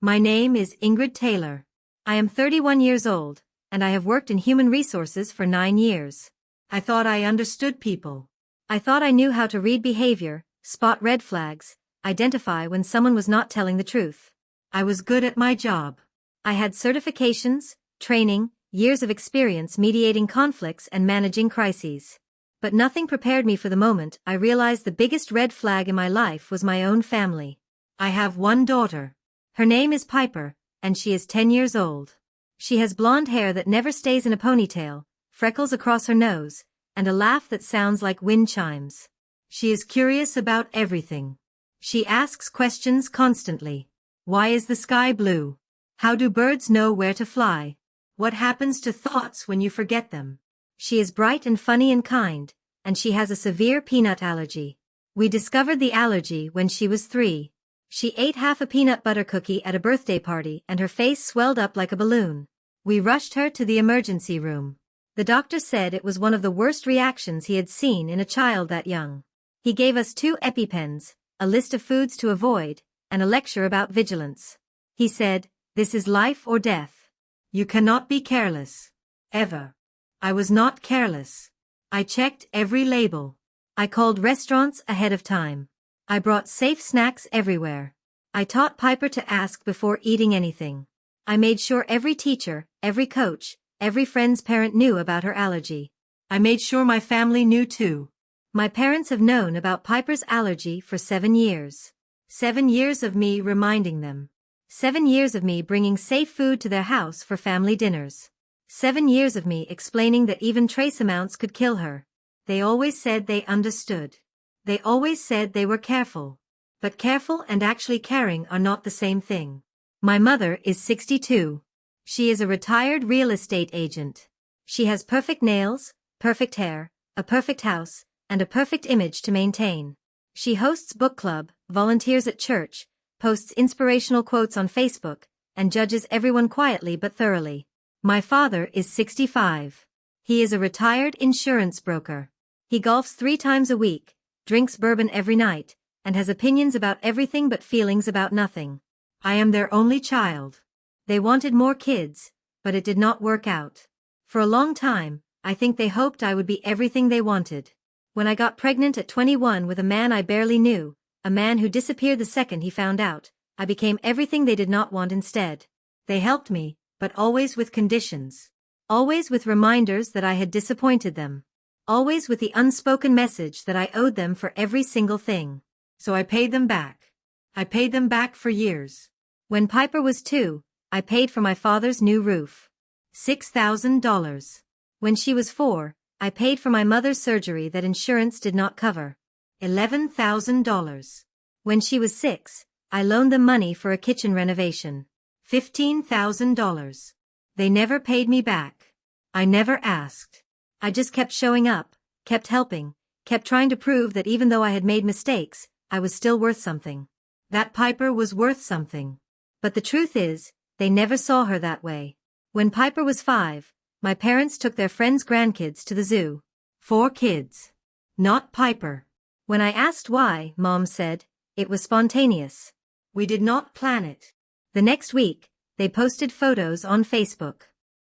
My name is Ingrid Taylor. I am 31 years old, and I have worked in human resources for 9 years. I thought I understood people. I thought I knew how to read behavior, spot red flags, identify when someone was not telling the truth. I was good at my job. I had certifications, training, years of experience mediating conflicts and managing crises. But nothing prepared me for the moment I realized the biggest red flag in my life was my own family. I have one daughter. Her name is Piper, and she is 10 years old. She has blonde hair that never stays in a ponytail, freckles across her nose, and a laugh that sounds like wind chimes. She is curious about everything. She asks questions constantly. Why is the sky blue? How do birds know where to fly? What happens to thoughts when you forget them? She is bright and funny and kind, and she has a severe peanut allergy. We discovered the allergy when she was 3. She ate half a peanut butter cookie at a birthday party and her face swelled up like a balloon. We rushed her to the emergency room. The doctor said it was one of the worst reactions he had seen in a child that young. He gave us 2 EpiPens, a list of foods to avoid, and a lecture about vigilance. He said, "This is life or death. You cannot be careless. Ever." I was not careless. I checked every label. I called restaurants ahead of time. I brought safe snacks everywhere. I taught Piper to ask before eating anything. I made sure every teacher, every coach, every friend's parent knew about her allergy. I made sure my family knew too. My parents have known about Piper's allergy for 7 years. 7 years of me reminding them. 7 years of me bringing safe food to their house for family dinners. 7 years of me explaining that even trace amounts could kill her. They always said they understood. They always said they were careful. But careful and actually caring are not the same thing. My mother is 62. She is a retired real estate agent. She has perfect nails, perfect hair, a perfect house, and a perfect image to maintain. She hosts book club, volunteers at church, posts inspirational quotes on Facebook, and judges everyone quietly but thoroughly. My father is 65. He is a retired insurance broker. He golfs 3 times a week, drinks bourbon every night, and has opinions about everything but feelings about nothing. I am their only child. They wanted more kids, but it did not work out. For a long time, I think they hoped I would be everything they wanted. When I got pregnant at 21 with a man I barely knew, a man who disappeared the second he found out, I became everything they did not want instead. They helped me, but always with conditions. Always with reminders that I had disappointed them. Always with the unspoken message that I owed them for every single thing. So I paid them back. I paid them back for years. When Piper was 2, I paid for my father's new roof. $6,000. When she was 4, I paid for my mother's surgery that insurance did not cover. $11,000. When she was 6, I loaned them money for a kitchen renovation. $15,000. They never paid me back. I never asked. I just kept showing up, kept helping, kept trying to prove that even though I had made mistakes, I was still worth something. That Piper was worth something. But the truth is, they never saw her that way. When Piper was 5, my parents took their friends' grandkids to the zoo. 4 kids. Not Piper. When I asked why, Mom said, it was spontaneous. We did not plan it. The next week, they posted photos on Facebook.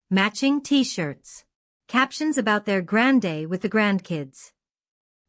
Matching t-shirts. Captions about their grand day with the grandkids.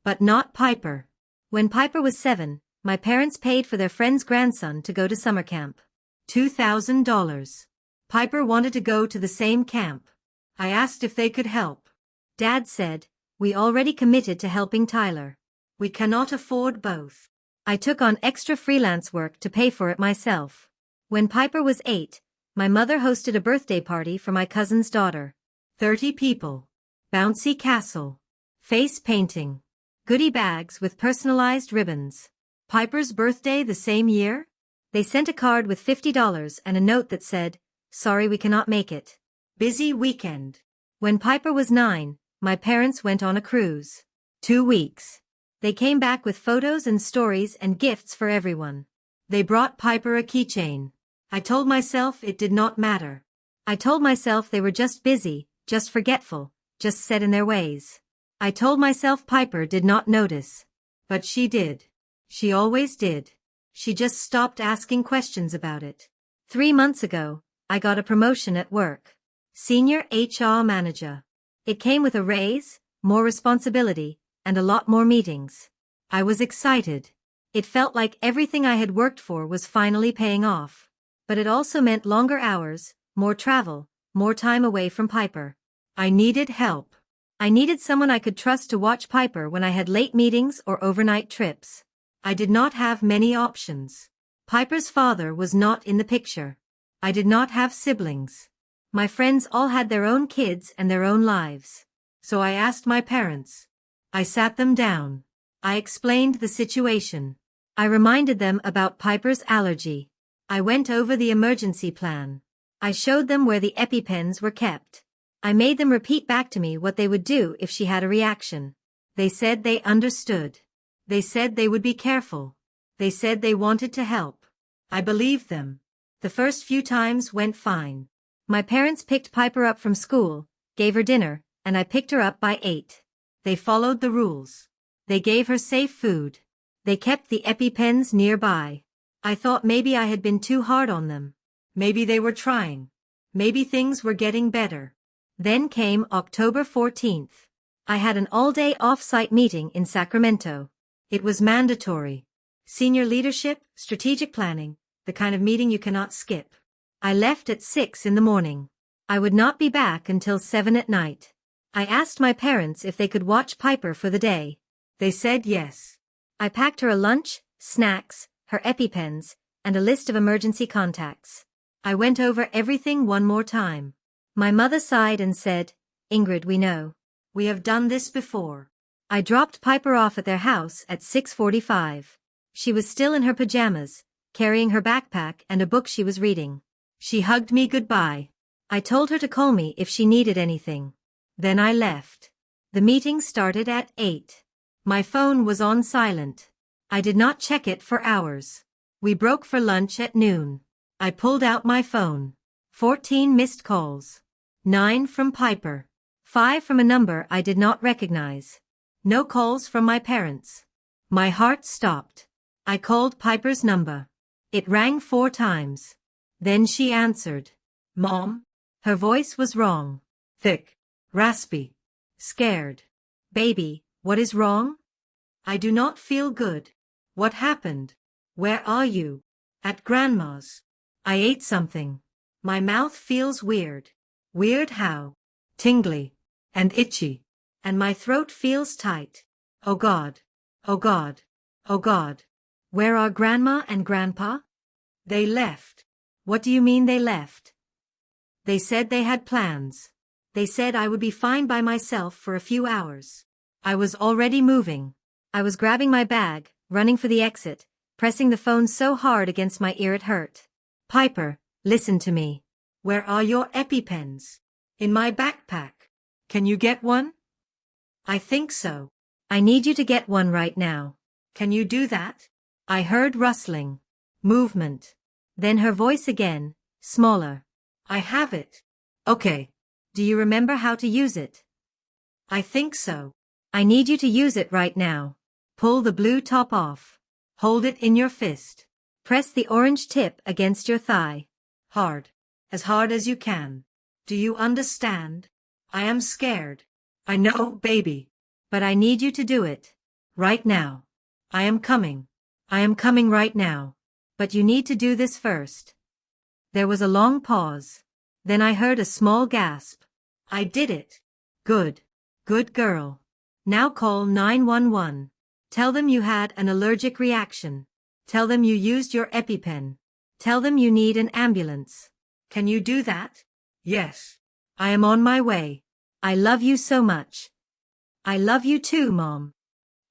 But not Piper. When Piper was 7, my parents paid for their friend's grandson to go to summer camp. $2,000. Piper wanted to go to the same camp. I asked if they could help. Dad said, "We already committed to helping Tyler. We cannot afford both." I took on extra freelance work to pay for it myself. When Piper was 8, my mother hosted a birthday party for my cousin's daughter. 30 people. Bouncy castle. Face painting. Goodie bags with personalized ribbons. Piper's birthday the same year? They sent a card with $50 and a note that said, "Sorry we cannot make it. Busy weekend." When Piper was 9, my parents went on a cruise. 2 weeks. They came back with photos and stories and gifts for everyone. They brought Piper a keychain. I told myself it did not matter. I told myself they were just busy, just forgetful, just set in their ways. I told myself Piper did not notice. But she did. She always did. She just stopped asking questions about it. 3 months ago, I got a promotion at work. Senior HR manager. It came with a raise, more responsibility, and a lot more meetings. I was excited. It felt like everything I had worked for was finally paying off. But it also meant longer hours, more travel, more time away from Piper. I needed help. I needed someone I could trust to watch Piper when I had late meetings or overnight trips. I did not have many options. Piper's father was not in the picture. I did not have siblings. My friends all had their own kids and their own lives. So I asked my parents. I sat them down. I explained the situation. I reminded them about Piper's allergy. I went over the emergency plan. I showed them where the EpiPens were kept. I made them repeat back to me what they would do if she had a reaction. They said they understood. They said they would be careful. They said they wanted to help. I believed them. The first few times went fine. My parents picked Piper up from school, gave her dinner, and I picked her up by 8. They followed the rules. They gave her safe food. They kept the EpiPens nearby. I thought maybe I had been too hard on them. Maybe they were trying. Maybe things were getting better. Then came October 14th. I had an all-day off-site meeting in Sacramento. It was mandatory. Senior leadership, strategic planning, the kind of meeting you cannot skip. I left at 6 in the morning. I would not be back until 7 at night. I asked my parents if they could watch Piper for the day. They said yes. I packed her a lunch, snacks, her EpiPens, and a list of emergency contacts. I went over everything one more time. My mother sighed and said, "Ingrid, we know. We have done this before." I dropped Piper off at their house at 6:45. She was still in her pajamas, carrying her backpack and a book she was reading. She hugged me goodbye. I told her to call me if she needed anything. Then I left. The meeting started at 8. My phone was on silent. I did not check it for hours. We broke for lunch at noon. I pulled out my phone. 14 missed calls. 9 from Piper. 5 from a number I did not recognize. No calls from my parents. My heart stopped. I called Piper's number. It rang 4 times. Then she answered. "Mom?" Her voice was wrong. Thick. Raspy. Scared. "Baby, what is wrong?" "I do not feel good." "What happened?" "Where are you?" "At Grandma's. I ate something. My mouth feels weird." "Weird how?" "Tingly. And itchy. And my throat feels tight." "Oh God. Oh God. Oh God." "Where are Grandma and Grandpa?" "They left." "What do you mean they left?" "They said they had plans. They said I would be fine by myself for a few hours." I was already moving. I was grabbing my bag, running for the exit, pressing the phone so hard against my ear it hurt. "Piper, listen to me. Where are your EpiPens?" "In my backpack." "Can you get one?" "I think so." "I need you to get one right now." "Can you do that?" I heard rustling. Movement. Then her voice again, smaller. "I have it." "Okay. Do you remember how to use it?" "I think so." "I need you to use it right now. Pull the blue top off. Hold it in your fist. Press the orange tip against your thigh. Hard. As hard as you can. Do you understand?" "I am scared." "I know, baby. But I need you to do it. Right now." "I am coming. I am coming right now. But you need to do this first." There was a long pause. Then I heard a small gasp. "I did it." "Good. Good girl. Now call 911. Tell them you had an allergic reaction. Tell them you used your EpiPen. Tell them you need an ambulance." "Can you do that?" "Yes. I am on my way. I love you so much." "I love you too, Mom."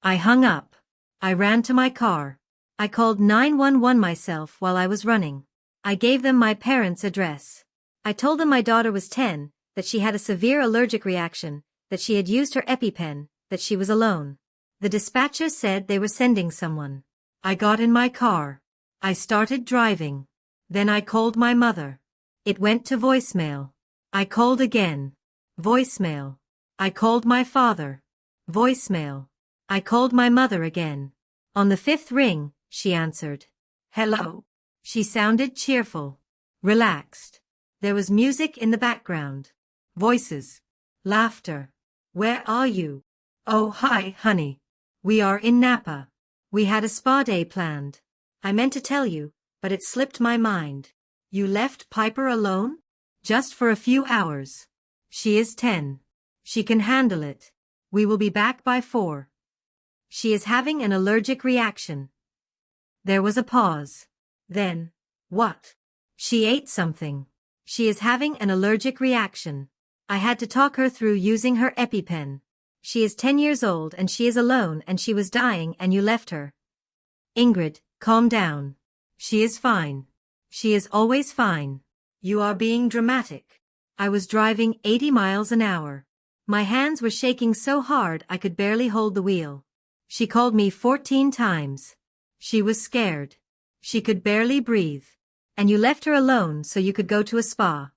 I hung up. I ran to my car. I called 911 myself while I was running. I gave them my parents' address. I told them my daughter was 10, that she had a severe allergic reaction, that she had used her EpiPen, that she was alone. The dispatcher said they were sending someone. I got in my car. I started driving. Then I called my mother. It went to voicemail. I called again. Voicemail. I called my father. Voicemail. I called my mother again. On the 5th ring, she answered. "Hello." She sounded cheerful. Relaxed. There was music in the background. Voices. Laughter. Where are you? Oh, hi, honey. We are in Napa. We had a spa day planned. I meant to tell you, but it slipped my mind. You left Piper alone? Just for a few hours. She is 10. She can handle it. We will be back by 4. She is having an allergic reaction. There was a pause. Then, what? She ate something. She is having an allergic reaction. I had to talk her through using her EpiPen. She is 10 years old and she is alone and she was dying and you left her. Ingrid, calm down. She is fine. She is always fine. You are being dramatic. I was driving 80 miles an hour. My hands were shaking so hard I could barely hold the wheel. She called me 14 times. She was scared. She could barely breathe. And you left her alone so you could go to a spa.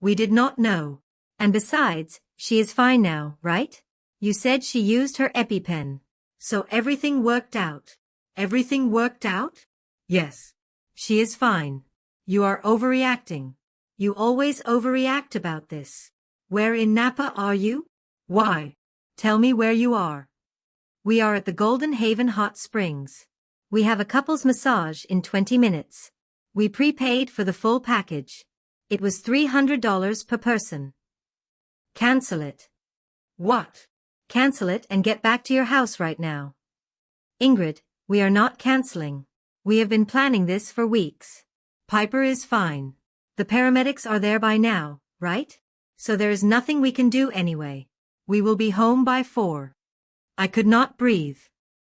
We did not know. And besides, she is fine now, right? You said she used her EpiPen. So everything worked out. Everything worked out? Yes. She is fine. You are overreacting. You always overreact about this. Where in Napa are you? Why? Tell me where you are. We are at the Golden Haven Hot Springs. We have a couple's massage in 20 minutes. We prepaid for the full package. It was $300 per person. Cancel it. What? Cancel it and get back to your house right now. Ingrid, we are not canceling. We have been planning this for weeks. Piper is fine. The paramedics are there by now, right? So there is nothing we can do anyway. We will be home by 4. I could not breathe.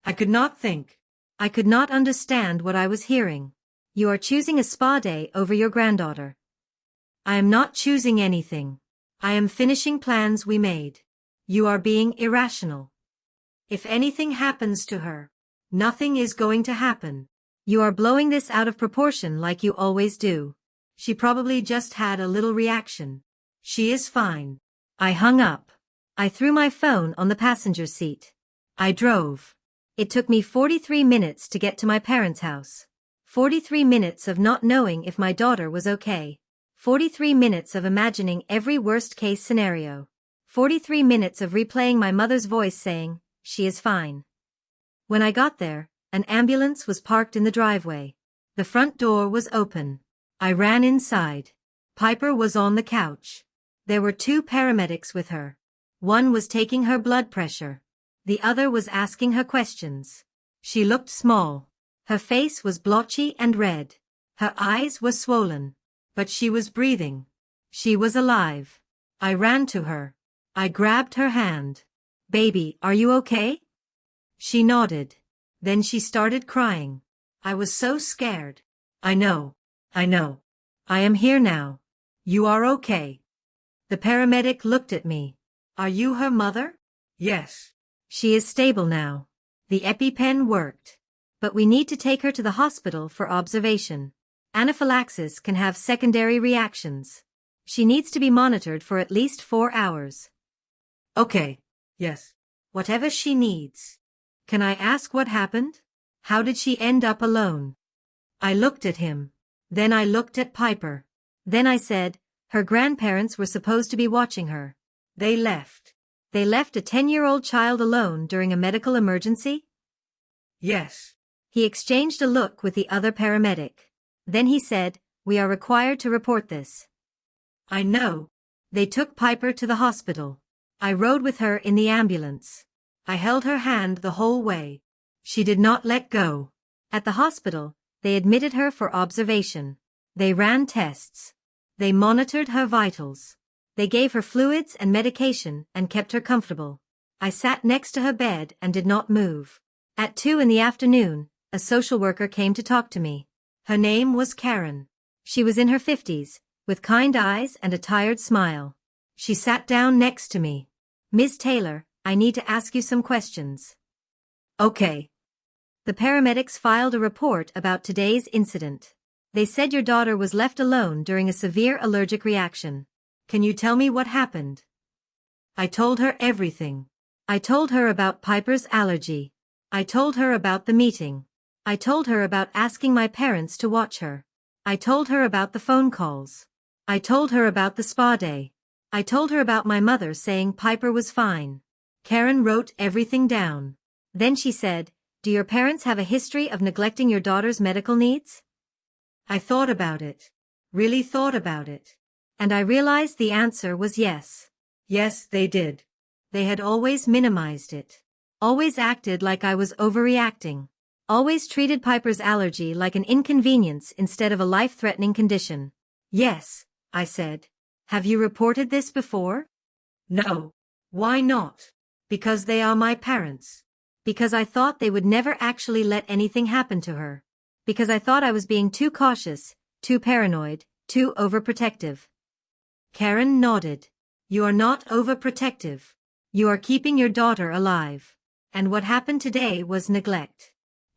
I could not think. I could not understand what I was hearing. You are choosing a spa day over your granddaughter. I am not choosing anything. I am finishing plans we made. You are being irrational. If anything happens to her, nothing is going to happen. You are blowing this out of proportion like you always do. She probably just had a little reaction. She is fine. I hung up. I threw my phone on the passenger seat. I drove. It took me 43 minutes to get to my parents' house. 43 minutes of not knowing if my daughter was okay. 43 minutes of imagining every worst-case scenario. 43 minutes of replaying my mother's voice saying, she is fine. When I got there, an ambulance was parked in the driveway. The front door was open. I ran inside. Piper was on the couch. There were 2 paramedics with her. One was taking her blood pressure. The other was asking her questions. She looked small. Her face was blotchy and red. Her eyes were swollen. But she was breathing. She was alive. I ran to her. I grabbed her hand. Baby, are you okay? She nodded. Then she started crying. I was so scared. I know. I am here now. You are okay. The paramedic looked at me. Are you her mother? Yes. She is stable now. The EpiPen worked. But we need to take her to the hospital for observation. Anaphylaxis can have secondary reactions. She needs to be monitored for at least 4 hours. Okay. Yes. Whatever she needs. Can I ask what happened? How did she end up alone? I looked at him. Then I looked at Piper. Then I said, her grandparents were supposed to be watching her. They left. They left a 10-year-old child alone during a medical emergency? Yes. He exchanged a look with the other paramedic. Then he said, we are required to report this. I know. They took Piper to the hospital. I rode with her in the ambulance. I held her hand the whole way. She did not let go. At the hospital, they admitted her for observation. They ran tests. They monitored her vitals. They gave her fluids and medication and kept her comfortable. I sat next to her bed and did not move. At 2 in the afternoon, a social worker came to talk to me. Her name was Karen. She was in her 50s, with kind eyes and a tired smile. She sat down next to me. Ms. Taylor, I need to ask you some questions. Okay. The paramedics filed a report about today's incident. They said your daughter was left alone during a severe allergic reaction. Can you tell me what happened? I told her everything. I told her about Piper's allergy. I told her about the meeting. I told her about asking my parents to watch her. I told her about the phone calls. I told her about the spa day. I told her about my mother saying Piper was fine. Karen wrote everything down. Then she said, "Do your parents have a history of neglecting your daughter's medical needs?" I thought about it. Really thought about it. And I realized the answer was yes. Yes, they did. They had always minimized it. Always acted like I was overreacting. Always treated Piper's allergy like an inconvenience instead of a life-threatening condition. "Yes," I said. "Have you reported this before?" "No." "Why not?" "Because they are my parents. Because I thought they would never actually let anything happen to her. Because I thought I was being too cautious, too paranoid, too overprotective." Karen nodded. "You are not overprotective. You are keeping your daughter alive. And what happened today was neglect.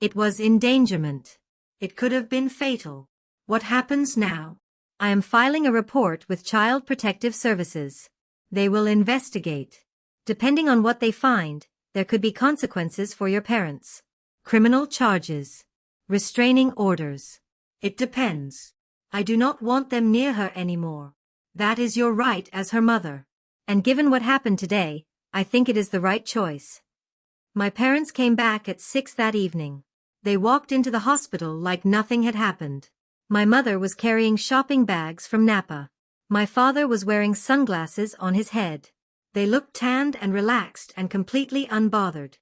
It was endangerment. It could have been fatal. What happens now?" "I am filing a report with Child Protective Services. They will investigate. Depending on what they find, there could be consequences for your parents. Criminal charges. Restraining orders. It depends. I do not want them near her anymore. That is your right as her mother. And given what happened today, I think it is the right choice." My parents came back at 6 that evening. They walked into the hospital like nothing had happened. My mother was carrying shopping bags from Napa. My father was wearing sunglasses on his head. They looked tanned and relaxed and completely unbothered.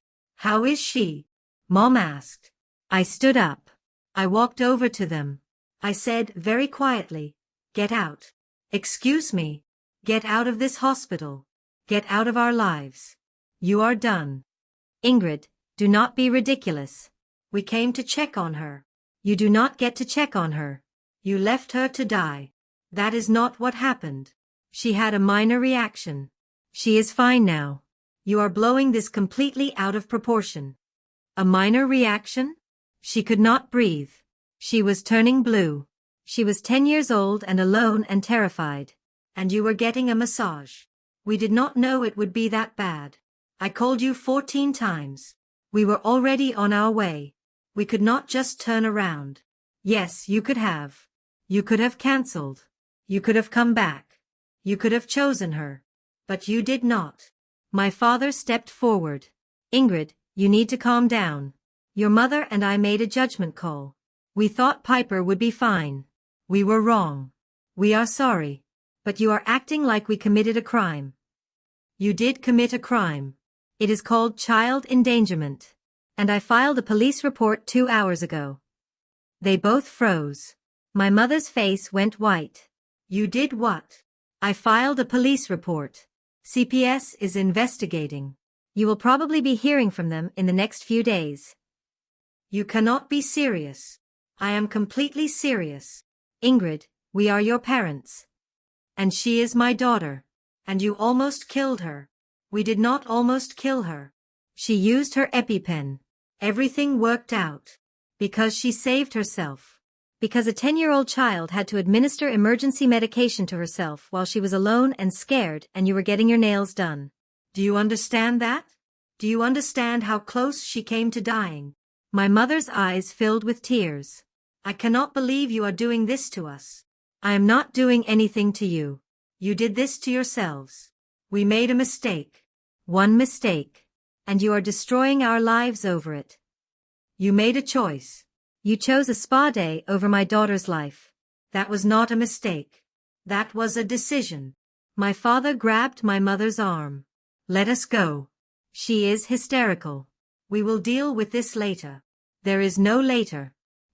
"How is she?" Mom asked. I stood up. I walked over to them. I said very quietly, "Get out." "Excuse me." "Get out of this hospital. Get out of our lives. You are done." "Ingrid, do not be ridiculous. We came to check on her." "You do not get to check on her. You left her to die." "That is not what happened. She had a minor reaction. She is fine now." "You are blowing this completely out of proportion." "A minor reaction?" "She could not breathe. She was turning blue. She was 10 years old and alone and terrified. And you were getting a massage. We did not know it would be that bad. I called you 14 times. We were already on our way. We could not just turn around." "Yes, you could have. You could have cancelled. You could have come back. You could have chosen her. But you did not." My father stepped forward. "Ingrid, you need to calm down. Your mother and I made a judgment call. We thought Piper would be fine. We were wrong. We are sorry. But you are acting like we committed a crime." "You did commit a crime. It is called child endangerment. And I filed a police report 2 hours ago." They both froze. My mother's face went white. "You did what?" "I filed a police report. CPS is investigating. You will probably be hearing from them in the next few days." "You cannot be serious." "I am completely serious. Ingrid, we are your parents. And she is my daughter. And you almost killed her." "We did not almost kill her. She used her EpiPen. Everything worked out. Because she saved herself. Because a 10-year-old child had to administer emergency medication to herself while she was alone and scared and you were getting your nails done. Do you understand that? Do you understand how close she came to dying?" My mother's eyes filled with tears. "I cannot believe you are doing this to us." "I am not doing anything to you. You did this to yourselves. We made a mistake. One mistake. And you are destroying our lives over it. You made a choice. You chose a spa day over my daughter's life. That was not a mistake. That was a decision." My father grabbed my mother's arm. "Let us go. She is hysterical. We will deal with this later." "There is no later.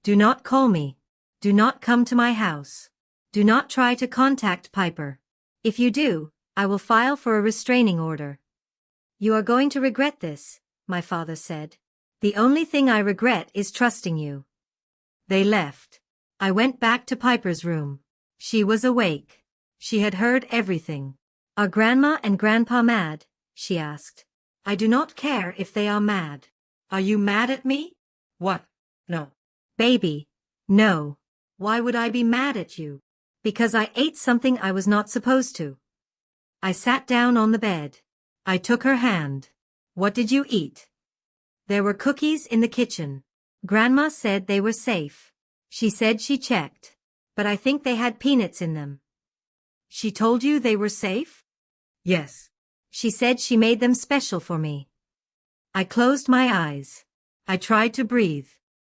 Do not call me. Do not come to my house. Do not try to contact Piper. If you do, I will file for a restraining order." "You are going to regret this," my father said. "The only thing I regret is trusting you." They left. I went back to Piper's room. She was awake. She had heard everything. "Are Grandma and Grandpa mad?" she asked. "I do not care if they are mad." "Are you mad at me?" "What? No." "Baby, no." "Why would I be mad at you?" "Because I ate something I was not supposed to." I sat down on the bed. I took her hand. "What did you eat?" "There were cookies in the kitchen. Grandma said they were safe. She said she checked." but I think they had peanuts in them. She told you they were safe? Yes. She said she made them special for me. I closed my eyes. I tried to breathe.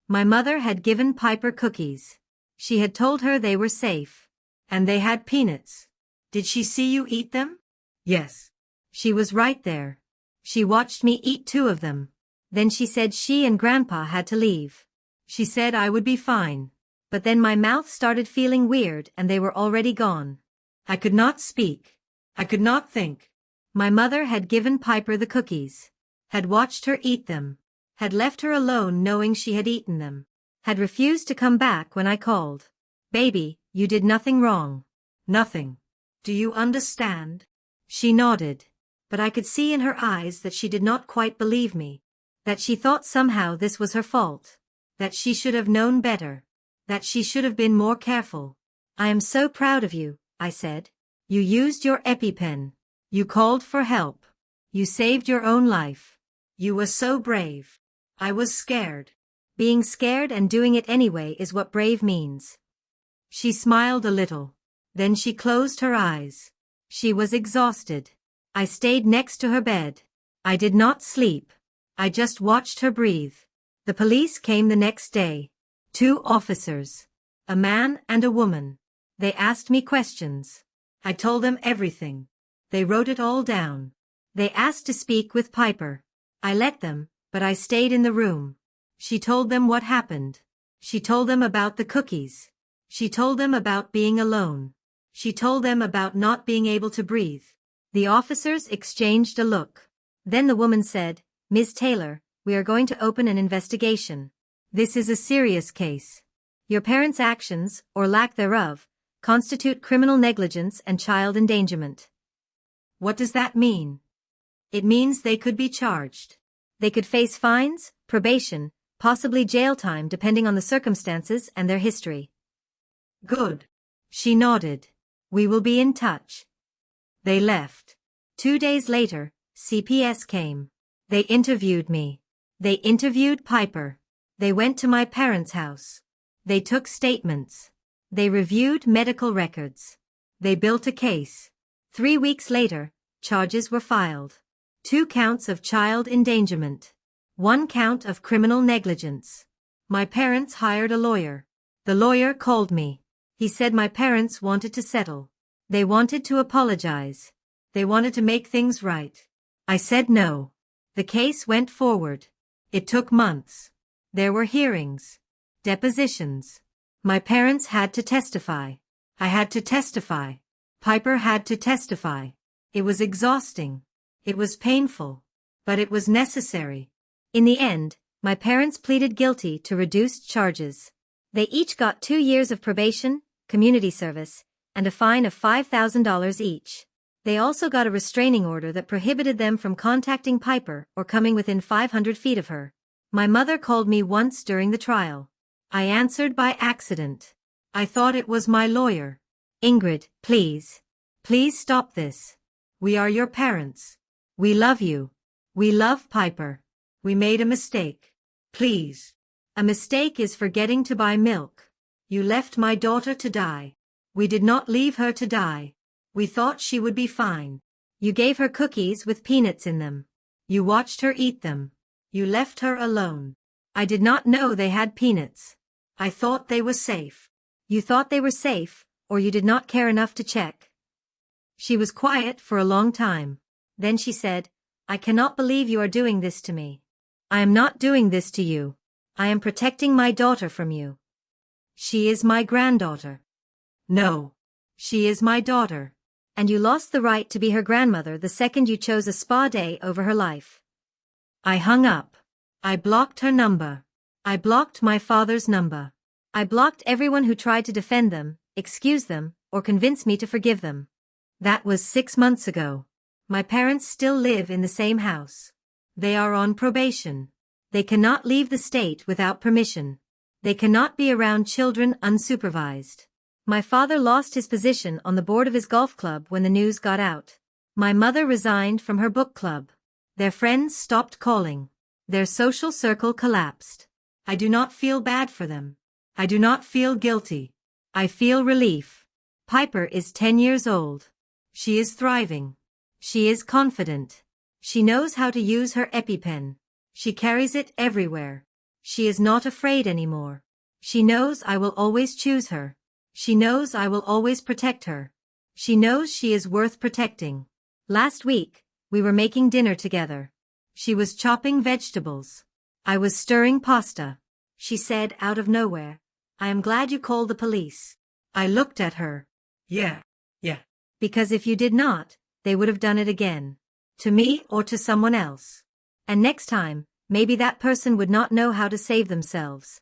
My mother had given Piper cookies. She had told her they were safe. And they had peanuts. Did she see you eat them? Yes. She was right there. She watched me eat 2 of them. Then she said she and Grandpa had to leave. She said I would be fine. But then my mouth started feeling weird and they were already gone. I could not speak. I could not think. My mother had given Piper the cookies. Had watched her eat them. Had left her alone knowing she had eaten them. Had refused to come back when I called. Baby, you did nothing wrong. Nothing. Do you understand? She nodded. But I could see in her eyes that she did not quite believe me. That she thought somehow this was her fault. That she should have known better. That she should have been more careful. I am so proud of you, I said. You used your EpiPen. You called for help. You saved your own life. You were so brave. I was scared. Being scared and doing it anyway is what brave means. She smiled a little. Then she closed her eyes. She was exhausted. I stayed next to her bed. I did not sleep. I just watched her breathe. The police came the next day. 2 officers. A man and a woman. They asked me questions. I told them everything. They wrote it all down. They asked to speak with Piper. I let them, but I stayed in the room. She told them what happened. She told them about the cookies. She told them about being alone. She told them about not being able to breathe. The officers exchanged a look. Then the woman said, Ms. Taylor, we are going to open an investigation. This is a serious case. Your parents' actions, or lack thereof, constitute criminal negligence and child endangerment. What does that mean? It means they could be charged. They could face fines, probation, possibly jail time depending on the circumstances and their history. Good. She nodded. We will be in touch. They left. 2 days later, CPS came. They interviewed me. They interviewed Piper. They went to my parents' house. They took statements. They reviewed medical records. They built a case. 3 weeks later, charges were filed. 2 counts of child endangerment. 1 count of criminal negligence. My parents hired a lawyer. The lawyer called me. He said my parents wanted to settle. They wanted to apologize. They wanted to make things right. I said no. The case went forward. It took months. There were hearings. Depositions. My parents had to testify. I had to testify. Piper had to testify. It was exhausting. It was painful. But it was necessary. In the end, my parents pleaded guilty to reduced charges. They each got 2 years of probation, community service, and a fine of $5,000 each. They also got a restraining order that prohibited them from contacting Piper or coming within 500 feet of her. My mother called me once during the trial. I answered by accident. I thought it was my lawyer. Ingrid, please. Please stop this. We are your parents. We love you. We love Piper. We made a mistake. Please. A mistake is forgetting to buy milk. You left my daughter to die. We did not leave her to die. We thought she would be fine. You gave her cookies with peanuts in them. You watched her eat them. You left her alone. I did not know they had peanuts. I thought they were safe. You thought they were safe, or you did not care enough to check. She was quiet for a long time. Then she said, I cannot believe you are doing this to me. I am not doing this to you. I am protecting my daughter from you. She is my granddaughter. No. She is my daughter. And you lost the right to be her grandmother the second you chose a spa day over her life. I hung up. I blocked her number. I blocked my father's number. I blocked everyone who tried to defend them, excuse them, or convince me to forgive them. That was 6 months ago. My parents still live in the same house. They are on probation. They cannot leave the state without permission. They cannot be around children unsupervised. My father lost his position on the board of his golf club when the news got out. My mother resigned from her book club. Their friends stopped calling. Their social circle collapsed. I do not feel bad for them. I do not feel guilty. I feel relief. Piper is 10 years old. She is thriving. She is confident. She knows how to use her EpiPen. She carries it everywhere. She is not afraid anymore. She knows I will always choose her. She knows I will always protect her. She knows she is worth protecting. Last week, we were making dinner together. She was chopping vegetables. I was stirring pasta. She said out of nowhere, "I am glad you called the police." I looked at her. Yeah. Because if you did not, they would have done it again. To me or to someone else. And next time, maybe that person would not know how to save themselves.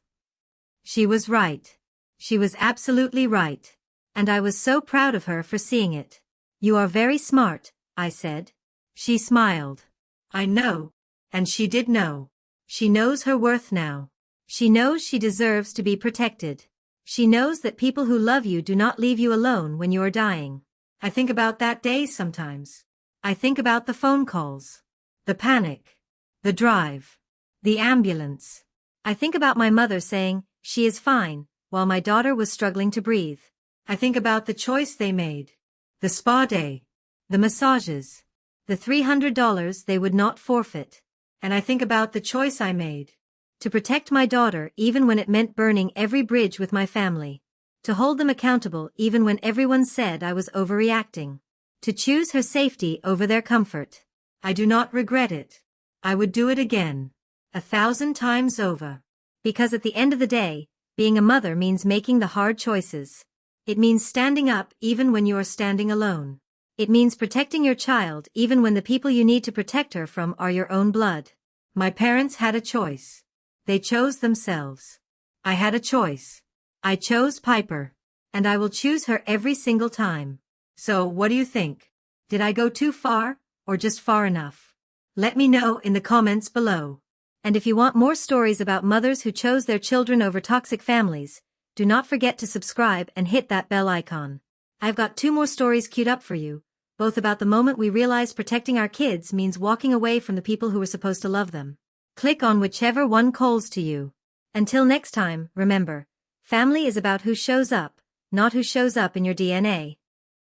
She was right. She was absolutely right. And I was so proud of her for seeing it. "You are very smart," I said. She smiled. I know. And she did know. She knows her worth now. She knows she deserves to be protected. She knows that people who love you do not leave you alone when you are dying. I think about that day sometimes. I think about the phone calls, the panic, the drive, the ambulance. I think about my mother saying, "She is fine," while my daughter was struggling to breathe. I think about the choice they made. The spa day. The massages. The $300 they would not forfeit. And I think about the choice I made. To protect my daughter even when it meant burning every bridge with my family. To hold them accountable even when everyone said I was overreacting. To choose her safety over their comfort. I do not regret it. I would do it again. 1,000 times over. Because at the end of the day, being a mother means making the hard choices. It means standing up even when you are standing alone. It means protecting your child even when the people you need to protect her from are your own blood. My parents had a choice. They chose themselves. I had a choice. I chose Piper. And I will choose her every single time. So, what do you think? Did I go too far, or just far enough? Let me know in the comments below. And if you want more stories about mothers who chose their children over toxic families, do not forget to subscribe and hit that bell icon. I've got 2 more stories queued up for you, both about the moment we realize protecting our kids means walking away from the people who are supposed to love them. Click on whichever one calls to you. Until next time, remember, family is about who shows up, not who shows up in your DNA.